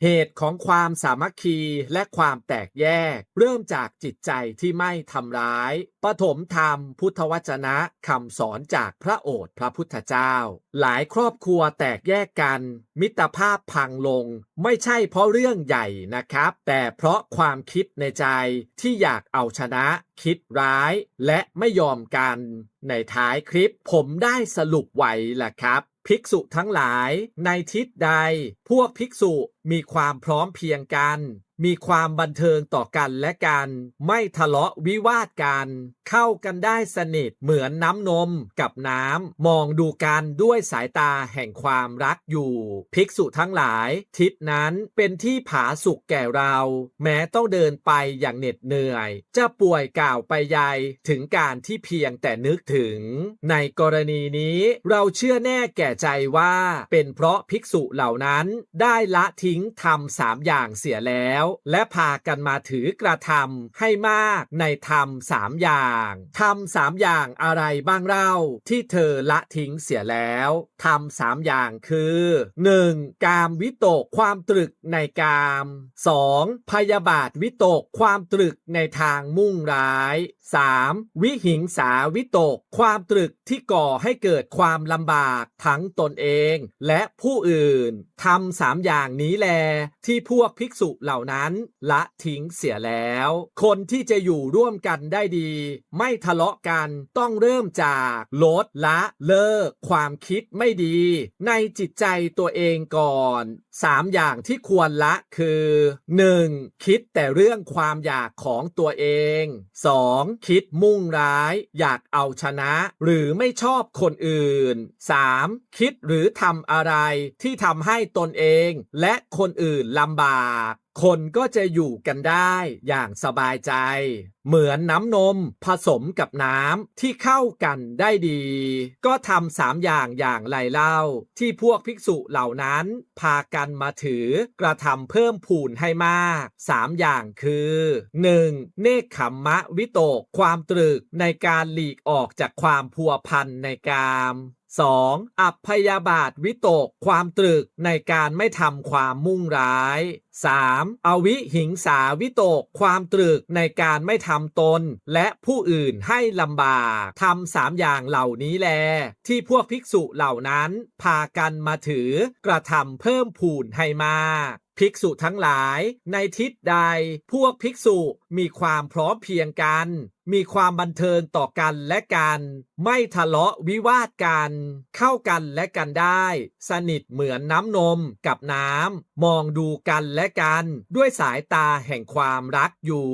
เหตุของความสามัคคีและความแตกแยกเริ่มจากจิตใจที่ไม่ทำร้ายปฐมธรรมพุทธวจนะคำสอนจากพระโอษฐ์พระพุทธเจ้าหลายครอบครัวแตกแยกกันมิตรภาพพังลงไม่ใช่เพราะเรื่องใหญ่นะครับแต่เพราะความคิดในใจที่อยากเอาชนะคิดร้ายและไม่ยอมกันในท้ายคลิปผมได้สรุปไว้แหละครับภิกษุทั้งหลายในทิศใดพวกภิกษุมีความพร้อมเพรียงกันมีความบันเทิงต่อกันและกันไม่ทะเลาะวิวาทกันเข้ากันได้สนิทเหมือนน้ำนมกับน้ำมองดูกันด้วยสายตาแห่งความรักอยู่ภิกษุทั้งหลายทิศนั้นเป็นที่ผาสุกแก่เราแม้ต้องเดินไปอย่างเหน็ดเหนื่อยจะป่วยกล่าวไปใหญ่ถึงการที่เพียงแต่นึกถึงในกรณีนี้เราเชื่อแน่แก่ใจว่าเป็นเพราะภิกษุเหล่านั้นได้ละทิ้งธรรม3อย่างเสียแล้วและพากันมาถือกระทำให้มากในธรรม3อย่างธรรม3อย่างอะไรบ้างเล่าที่เธอละทิ้งเสียแล้วธรรม3อย่างคือ 1. กามวิตกความตรึกในกาม 2. พยาบาทวิตกความตรึกในทางมุ่งร้าย 3. วิหิงสาวิตกความตรึกที่ก่อให้เกิดความลำบากทั้งตนเองและผู้อื่นทำ3อย่างนี้แลที่พวกภิกษุเหล่านั้นละทิ้งเสียแล้วคนที่จะอยู่ร่วมกันได้ดีไม่ทะเลาะกันต้องเริ่มจากลดละเลิกความคิดไม่ดีในจิตใจตัวเองก่อน3อย่างที่ควรละคือ 1. คิดแต่เรื่องความอยากของตัวเอง 2. คิดมุ่งร้ายอยากเอาชนะหรือไม่ชอบคนอื่น 3. คิดหรือทำอะไรที่ทำให้ตนเองและคนอื่นลำบากคนก็จะอยู่กันได้อย่างสบายใจเหมือนน้ำนมผสมกับน้ำที่เข้ากันได้ดีก็ทำ3อย่างอย่างไรเล่าที่พวกภิกษุเหล่านั้นพากันมาถือกระทำเพิ่มพูนให้มาก3อย่างคือ 1. เนกขัมมะวิตกความตรึกในการหลีกออกจากความพัวพันในกาม 2. อัพยาบาทวิตกความตรึกในการไม่ทำความมุ่งร้าย 3. อวิหิงสาวิตกความตรึกในการไม่ทำตนและผู้อื่นให้ลำบากทำ3อย่างเหล่านี้แลที่พวกภิกษุเหล่านั้นพากันมาถือกระทำเพิ่มพูนให้มากภิกษุทั้งหลายในทิศใดพวกภิกษุมีความพร้อมเพรียงกันมีความบันเทิงต่อกันและกันไม่ทะเลาะวิวาทกันเข้ากันและกันได้สนิทเหมือนน้ำนมกับน้ำมองดูกันและกันด้วยสายตาแห่งความรักอยู่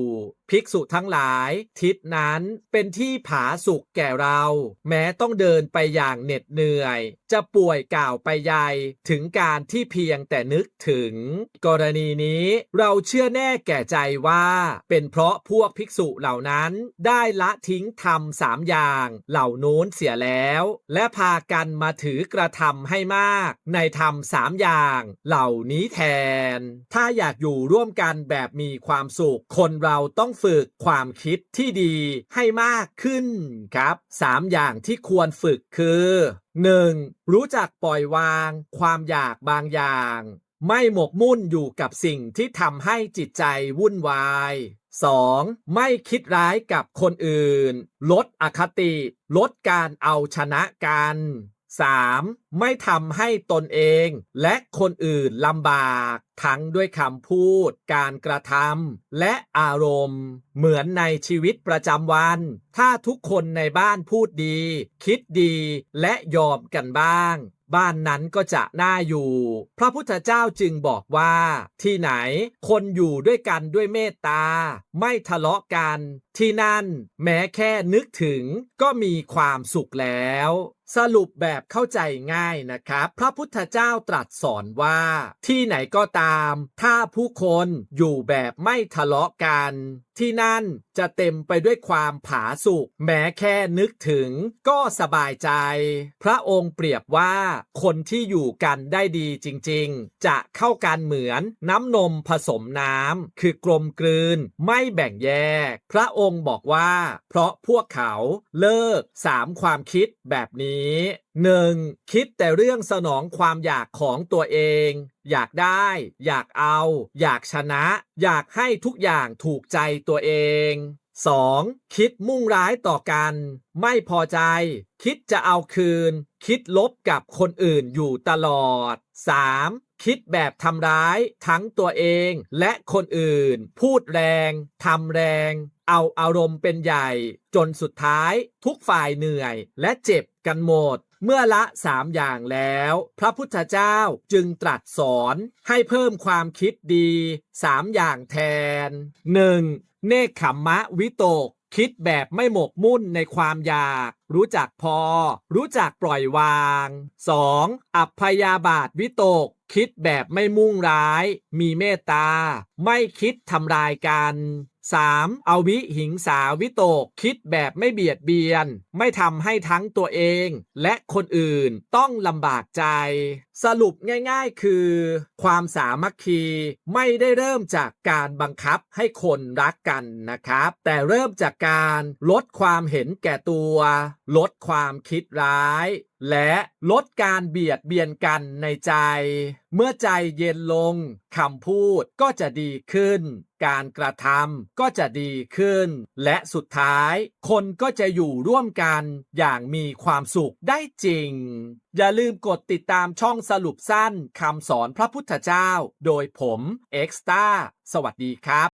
ภิกษุทั้งหลายทิศนั้นเป็นที่ผาสุกแก่เราแม้ต้องเดินไปอย่างเหน็ดเหนื่อยจะป่วยกล่าวไปใหญ่ถึงการที่เพียงแต่นึกถึงกรณีนี้เราเชื่อแน่แก่ใจว่าเป็นเพราะพวกภิกษุเหล่านั้นได้ละทิ้งธรรม3อย่างเหล่านู้นเสียแล้วและพากันมาถือกระทำให้มากในธรรม3อย่างเหล่านี้แทนถ้าอยากอยู่ร่วมกันแบบมีความสุขคนเราต้องฝึกความคิดที่ดีให้มากขึ้นครับ3อย่างที่ควรฝึกคือ 1. รู้จักปล่อยวางความอยากบางอย่างไม่หมกมุ่นอยู่กับสิ่งที่ทำให้จิตใจวุ่นวาย 2. ไม่คิดร้ายกับคนอื่นลดอคติลดการเอาชนะกัน 3. ไม่ทำให้ตนเองและคนอื่นลำบากทั้งด้วยคำพูดการกระทำและอารมณ์เหมือนในชีวิตประจำวันถ้าทุกคนในบ้านพูดดีคิดดีและยอมกันบ้างบ้านนั้นก็จะน่าอยู่พระพุทธเจ้าจึงบอกว่าที่ไหนคนอยู่ด้วยกันด้วยเมตตาไม่ทะเลาะกันที่นั่นแม้แค่นึกถึงก็มีความสุขแล้วสรุปแบบเข้าใจง่ายนะครับพระพุทธเจ้าตรัสสอนว่าที่ไหนก็ตามถ้าผู้คนอยู่แบบไม่ทะเลาะกันที่นั่นจะเต็มไปด้วยความผาสุกแม้แค่นึกถึงก็สบายใจพระองค์เปรียบว่าคนที่อยู่กันได้ดีจริงๆจะเข้ากันเหมือนน้ำนมผสมน้ำคือกลมกลืนไม่แบ่งแยกพระองค์บอกว่าเพราะพวกเขาเลิก3ความคิดแบบนี้ นี้ 1. คิดแต่เรื่องสนองความอยากของตัวเอง อยากได้ อยากเอา อยากชนะ อยากให้ทุกอย่างถูกใจตัวเอง 2. คิดมุ่งร้ายต่อกัน ไม่พอใจ คิดจะเอาคืน คิดลบกับคนอื่นอยู่ตลอด 3. คิดแบบทำร้ายทั้งตัวเองและคนอื่น พูดแรงทำแรง เอาอารมณ์เป็นใหญ่ จนสุดท้ายทุกฝ่ายเหนื่อยและเจ็บกันหมด เมื่อละ3อย่างแล้ว พระพุทธเจ้าจึงตรัสสอนให้เพิ่มความคิดดี3อย่างแทน 1. เนกขัมมะวิตก คิดแบบไม่หมกมุ่นในความอยาก รู้จักพอ รู้จักปล่อยวาง 2. อัพพยาบาทวิตก คิดแบบไม่มุ่งร้าย มีเมตตา ไม่คิดทำลายกัน 3. อวิหิงสาวิตก คิดแบบไม่เบียดเบียน ไม่ทำให้ทั้งตัวเองและคนอื่นต้องลำบากใจ สรุปง่ายๆคือ ความสามัคคีไม่ได้เริ่มจากการบังคับให้คนรักกันนะครับ แต่เริ่มจากการลดความเห็นแก่ตัว ลดความคิดร้าย และลดการเบียดเบียนกันในใจ เมื่อใจเย็นลงคำพูดก็จะดีขึ้น การกระทำก็จะดีขึ้น และสุดท้ายคนก็จะอยู่ร่วมกันอย่างมีความสุขได้จริง อย่าลืมกดติดตามช่องสรุปสั้นคำสอนพระพุทธเจ้า โดยผมเอ็กซ์ต้าสวัสดีครับ